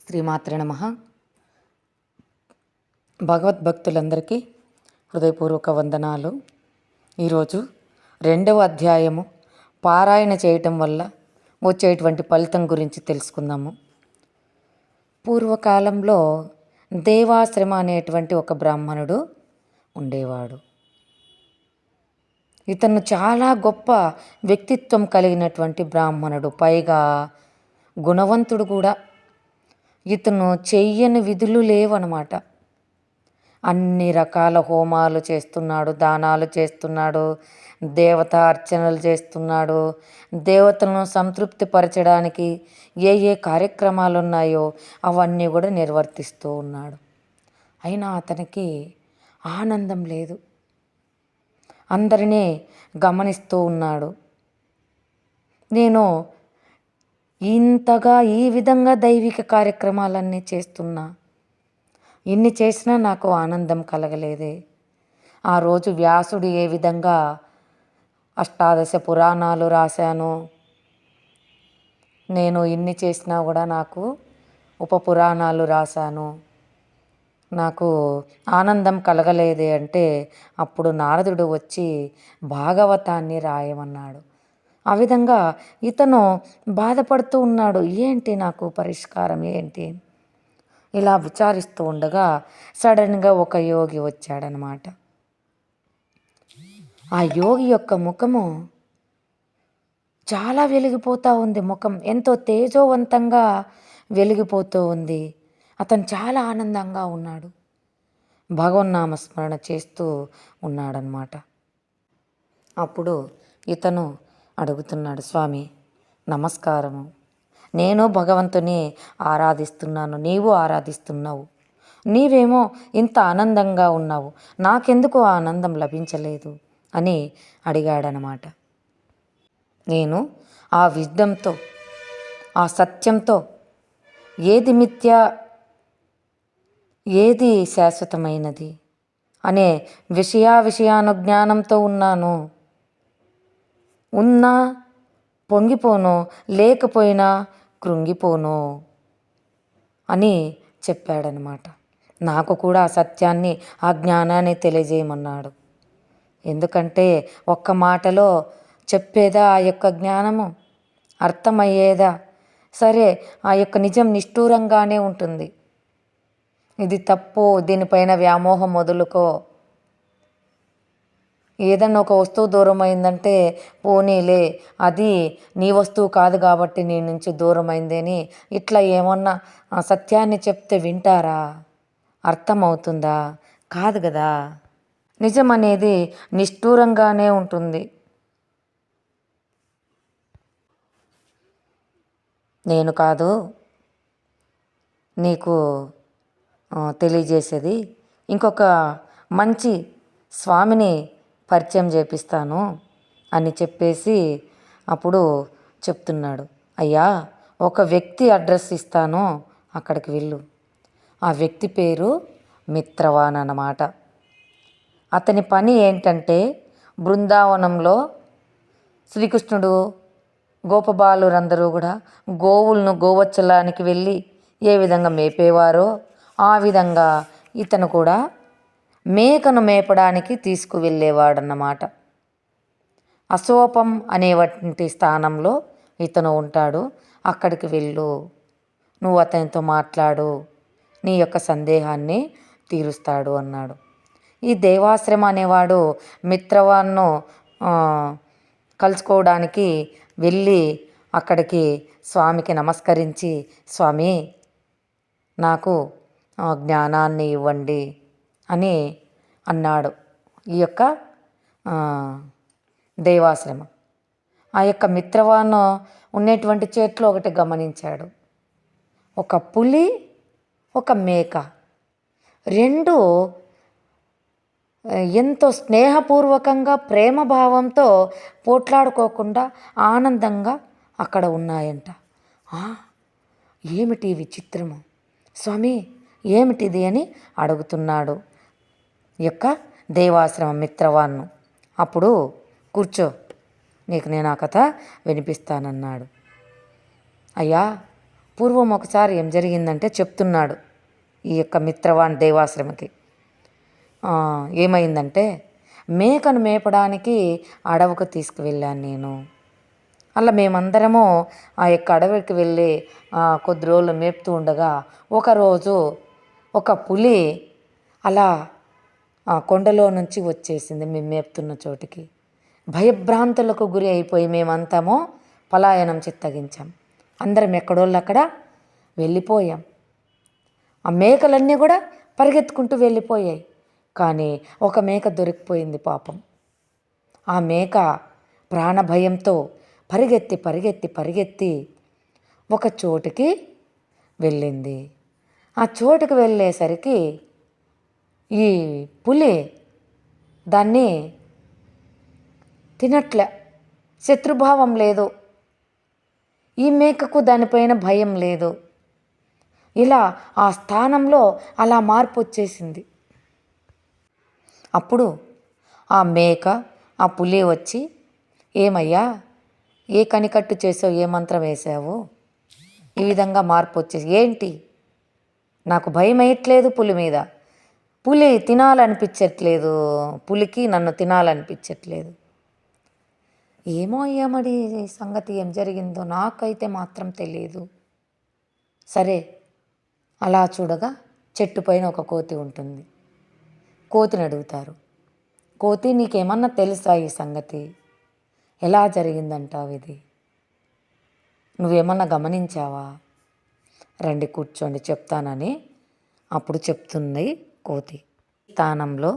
శ్రీమాత్రే నమః. భగవద్భక్తులందరికీ హృదయపూర్వక వందనాలు. ఈరోజు 2వ అధ్యాయము పారాయణ చేయటం వల్ల వచ్చేటువంటి ఫలితం గురించి తెలుసుకుందాము. పూర్వకాలంలో దేవాశ్రమ అనేటువంటి ఒక బ్రాహ్మణుడు ఉండేవాడు. ఇతను చాలా గొప్ప వ్యక్తిత్వం కలిగినటువంటి బ్రాహ్మణుడు, పైగా గుణవంతుడు కూడా. ఇతను చెయ్యని విధులు లేవన్నమాట. అన్ని రకాల హోమాలు చేస్తున్నాడు, దానాలు చేస్తున్నాడు, దేవతా అర్చనలు చేస్తున్నాడు. దేవతలను సంతృప్తి పరచడానికి ఏ కార్యక్రమాలు ఉన్నాయో అవన్నీ కూడా నిర్వర్తిస్తూ ఉన్నాడు. అయినా అతనికి ఆనందం లేదు. అందరినీ గమనిస్తూ ఉన్నాడు. నేను ఇంతగా ఈ విధంగా దైవిక కార్యక్రమాలన్నీ చేస్తున్నా, ఇన్ని చేసినా నాకు ఆనందం కలగలేదే. ఆ రోజు వ్యాసుడు ఏ విధంగా 18 పురాణాలు రాశాను, నేను ఇన్ని చేసినా కూడా నాకు ఉపపురాణాలు రాశాను, నాకు ఆనందం కలగలేదే అంటే అప్పుడు నారదుడు వచ్చి భాగవతాన్ని రాయమన్నాడు. ఆ విధంగా ఇతను బాధపడుతూ ఉన్నాడు. ఏంటి నాకు పరిష్కారం ఏంటి ఇలా విచారిస్తూ ఉండగా సడన్గా ఒక యోగి వచ్చాడనమాట. ఆ యోగి యొక్క ముఖము చాలా వెలిగిపోతూ ఉంది. ముఖం ఎంతో తేజోవంతంగా వెలిగిపోతూ ఉంది. అతను చాలా ఆనందంగా ఉన్నాడు. భగవన్నామస్మరణ చేస్తూ ఉన్నాడనమాట. అప్పుడు ఇతను అడుగుతున్నాడు, స్వామి నమస్కారము, నేను భగవంతుని ఆరాధిస్తున్నాను, నీవు ఆరాధిస్తున్నావు, నీవేమో ఇంత ఆనందంగా ఉన్నావు, నాకెందుకు ఆ ఆనందం లభించలేదు అని అడిగాడనమాట. నేను ఆ విజ్డంతో, ఆ సత్యంతో ఏది మిథ్య, ఏది శాశ్వతమైనది అనే విషయానుజ్ఞానంతో ఉన్నాను. ఉన్నా పొంగిపోను, లేకపోయినా కృంగిపోను అని చెప్పాడనమాట. నాకు కూడా ఆ సత్యాన్ని, ఆ జ్ఞానాన్ని తెలియజేయమన్నాడు. ఎందుకంటే ఒక్క మాటలో చెప్పేదా ఆ యొక్క జ్ఞానము, అర్థమయ్యేదా? సరే, ఆ యొక్క నిజం నిష్ఠూరంగానే ఉంటుంది. ఇది తప్పు, దీనిపైన వ్యామోహం వదులుకో. ఏదన్నా ఒక వస్తువు దూరం అయిందంటే పోనీలే, అది నీ వస్తువు కాదు కాబట్టి నీ నుంచి దూరం అయిందని ఇట్లా ఏమన్నా సత్యాన్ని చెప్తే వింటారా? అర్థమవుతుందా? కాదు కదా. నిజం అనేది నిష్ఠూరంగానే ఉంటుంది. నేను కాదు నీకు తెలియజేసేది, ఇంకొక మంచి స్వామిని పరిచయం చేపిస్తాను అని చెప్పేసి అప్పుడు చెప్తున్నాడు. అయ్యా, ఒక వ్యక్తి అడ్రస్ ఇస్తాను, అక్కడికి వెళ్ళు. ఆ వ్యక్తి పేరు మిత్రవాన్ అన్నమాట. అతని పని ఏంటంటే బృందావనంలో శ్రీకృష్ణుడు, గోపబాలురందరూ కూడా గోవులను గోవత్సలానికి వెళ్ళి ఏ విధంగా మేపేవారో ఆ విధంగా ఇతను కూడా మేకను మేపడానికి తీసుకువెళ్ళేవాడన్నమాట. అశోపం అనేటువంటి స్థానంలో ఇతను ఉంటాడు. అక్కడికి వెళ్ళు, నువ్వు అతనితో మాట్లాడు, నీ యొక్క సందేహాన్ని తీరుస్తాడు అన్నాడు. ఈ దేవాశ్రమ అనేవాడు మిత్రవాన్ను కలుసుకోవడానికి వెళ్ళి అక్కడికి స్వామికి నమస్కరించి, స్వామి నాకు జ్ఞానాన్ని ఇవ్వండి అని అన్నాడు. ఈ యొక్క దేవాశ్రమం ఆ యొక్క మిత్రవాను ఉండేటువంటి చేతిలో ఒకటి గమనించాడు. ఒక పులి, ఒక మేక, రెండు ఎంతో స్నేహపూర్వకంగా ప్రేమ భావంతో పోట్లాడుకోకుండా ఆనందంగా అక్కడ ఉన్నాయంట. ఏమిటి విచిత్రము స్వామి, ఏమిటిది అని అడుగుతున్నాడు ఈ యొక్క దేవాశ్రమ మిత్రవాన్ను. అప్పుడు కూర్చో, నీకు నేను ఆ కథ వినిపిస్తానన్నాడు. అయ్యా, పూర్వం ఒకసారి ఏం జరిగిందంటే చెప్తున్నాడు ఈ యొక్క మిత్రవాన్ దేవాశ్రమకి. ఏమైందంటే, మేకను మేపడానికి అడవికి తీసుకువెళ్ళాను నేను. అలా మేమందరము ఆ యొక్క అడవికి వెళ్ళి కొద్ది రోజులు మేపుతూ ఉండగా ఒకరోజు ఒక పులి అలా కొండలో నుంచి వచ్చేసింది మేము మేపుతున్న చోటికి. భయభ్రాంతులకు గురి అయిపోయి మేమంతాము పలాయనం చిత్తగించాం. అందరం ఎక్కడోళ్ళు అక్కడ వెళ్ళిపోయాం. ఆ మేకలన్నీ కూడా పరిగెత్తుకుంటూ వెళ్ళిపోయాయి. కానీ ఒక మేక దొరికిపోయింది పాపం. ఆ మేక ప్రాణభయంతో పరిగెత్తి పరిగెత్తి పరిగెత్తి ఒక చోటుకి వెళ్ళింది. ఆ చోటుకి వెళ్ళేసరికి ఈ పులి దాన్ని తినట్లే, శత్రుభావం లేదు. ఈ మేకకు దానిపైన భయం లేదు. ఇలా ఆ స్థానంలో అలా మార్పు వచ్చేసింది. అప్పుడు ఆ మేక ఆ పులి వచ్చి, ఏమయ్యా, ఏ కనికట్టు చేసావు, ఏ మంత్రం వేసావు, ఈ విధంగా మార్పు వచ్చేసి, ఏంటి నాకు భయం వేయట్లేదు పులి మీద, పులి తినాలనిపించట్లేదు, పులికి నన్ను తినాలనిపించట్లేదు. ఏమో ఏమడి సంగతి ఏం జరిగిందో నాకైతే మాత్రం తెలియదు. సరే, అలా చూడగా చెట్టు పైన ఒక కోతి ఉంటుంది. కోతిని అడుగుతారు, కోతి నీకేమన్నా తెలుసా ఈ సంగతి, ఎలా జరిగిందంటావు, ఇది నువ్వేమన్నా గమనించావా, రండి కూర్చోండి చెప్తానని అప్పుడు చెప్తుంది కోతి. స్థానంలో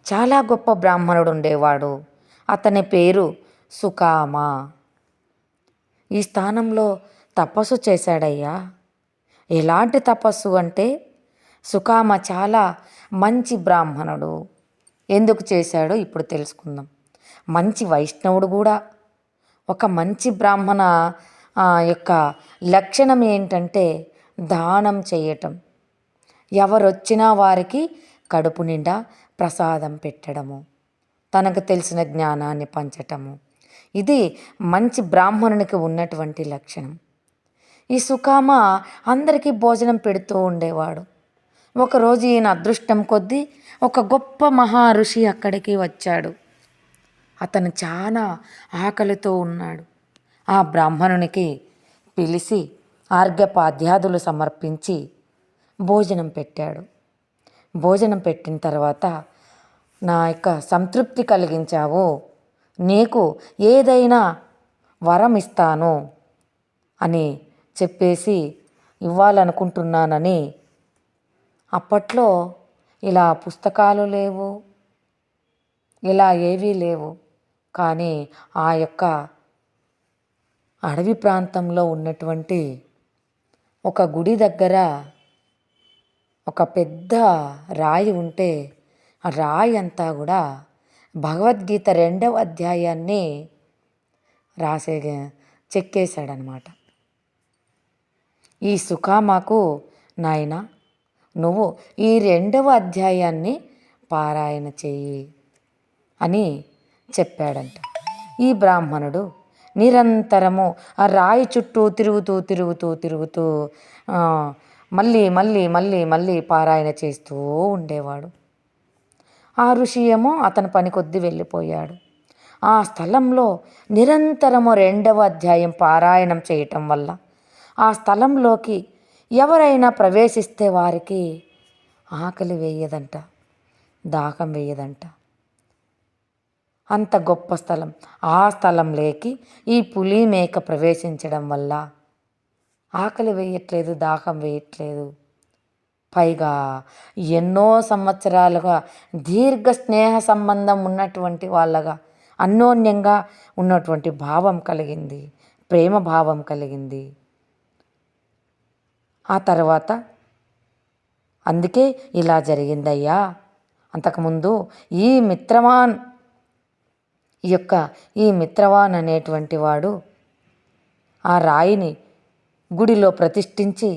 చాలా గొప్ప బ్రాహ్మణుడు ఉండేవాడు. అతని పేరు సుకామ. ఈ స్థానంలో తపస్సు చేశాడయ్యా. ఎలాంటి తపస్సు అంటే, సుకామ చాలా మంచి బ్రాహ్మణుడు. ఎందుకు చేశాడో ఇప్పుడు తెలుసుకుందాం. మంచి వైష్ణవుడు కూడా. ఒక మంచి బ్రాహ్మణ యొక్క లక్షణం ఏంటంటే దానం చేయటం, ఎవరొచ్చినా వారికి కడుపు నిండా ప్రసాదం పెట్టడము, తనకు తెలిసిన జ్ఞానాన్ని పంచటము, ఇది మంచి బ్రాహ్మణునికి ఉన్నటువంటి లక్షణం. ఈ సుకామ అందరికీ భోజనం పెడుతూ ఉండేవాడు. ఒకరోజు ఈయన అదృష్టం కొద్దీ ఒక గొప్ప మహా ఋషి అక్కడికి వచ్చాడు. అతను చాలా ఆకలితో ఉన్నాడు. ఆ బ్రాహ్మణునికి పిలిచి ఆర్ఘ్యపాద్యాదులు సమర్పించి భోజనం పెట్టాడు. భోజనం పెట్టిన తర్వాత, నా యొక్క సంతృప్తి కలిగించావు, నీకు ఏదైనా వరం ఇస్తాను అని చెప్పేసి ఇవ్వాలనుకుంటున్నానని. అప్పట్లో ఇలా పుస్తకాలు లేవు, ఇలా ఏవీ లేవు. కానీ ఆ యొక్క అడవి ప్రాంతంలో ఉన్నటువంటి ఒక గుడి దగ్గర ఒక పెద్ద రాయి ఉంటే, ఆ రాయి అంతా కూడా భగవద్గీత 2వ అధ్యాయాన్ని చెక్కేశాడనమాట. ఈ సుకామాకు, నాయన నువ్వు ఈ 2వ అధ్యాయాన్ని పారాయణ చెయ్యి అని చెప్పాడంట. ఈ బ్రాహ్మణుడు నిరంతరము ఆ రాయి చుట్టూ తిరుగుతూ మళ్ళీ మళ్ళీ మళ్ళీ మళ్ళీ పారాయణ చేస్తూ ఉండేవాడు. ఆ ఋషి ఏమో అతని పని కొద్దీ వెళ్ళిపోయాడు. ఆ స్థలంలో నిరంతరము 2వ అధ్యాయం పారాయణం చేయటం వల్ల ఆ స్థలంలోకి ఎవరైనా ప్రవేశిస్తే వారికి ఆకలి వేయదంట, దాహం వేయదంట. అంత గొప్ప స్థలం. ఆ స్థలంలోకి ఈ పులి మేక ప్రవేశించడం వల్ల ఆకలి వేయట్లేదు, దాహం వేయట్లేదు. పైగా ఎన్నో సంవత్సరాలుగా దీర్ఘ స్నేహ సంబంధం ఉన్నటువంటి వాళ్ళగా, అన్యోన్యంగా ఉన్నటువంటి భావం కలిగింది, ప్రేమ భావం కలిగింది. ఆ తర్వాత అందుకే ఇలా జరిగిందయ్యా. అంతకుముందు ఈ మిత్రవాన్ అనేటువంటి వాడు ఆ రాయిని గుడిలో ప్రతిష్ఠించి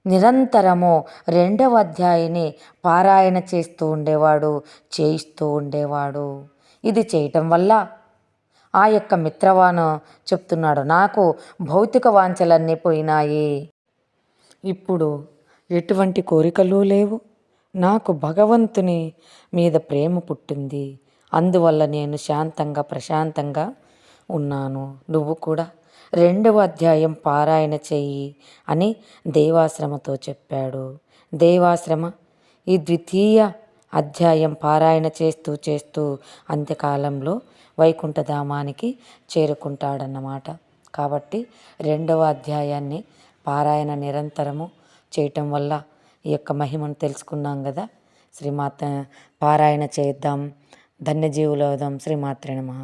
నిరంతరము 2వ అధ్యాయాన్ని పారాయణ చేస్తూ ఉండేవాడు, చేయిస్తూ ఉండేవాడు. ఇది చేయటం వల్ల ఆ యొక్క మిత్రవాను చెప్తున్నాడు, నాకు భౌతిక వాంఛలన్నీ పోయినాయి, ఇప్పుడు ఎటువంటి కోరికలు లేవు, నాకు భగవంతుని మీద ప్రేమ పుట్టింది, అందువల్ల నేను శాంతంగా ప్రశాంతంగా ఉన్నాను. నువ్వు కూడా 2వ అధ్యాయం పారాయణ చెయ్యి అని దేవాశ్రమతో చెప్పాడు. దేవాశ్రమ ఈ ద్వితీయ అధ్యాయం పారాయణ చేస్తూ చేస్తూ అంత్యకాలంలో వైకుంఠధామానికి చేరుకుంటాడన్నమాట. కాబట్టి 2వ అధ్యాయాన్ని పారాయణ నిరంతరము చేయటం వల్ల ఈ యొక్క మహిమను తెలుసుకున్నాం కదా. శ్రీమాత పారాయణ చేద్దాం, ధన్యజీవులవుదాం. శ్రీమాత్రే నమః.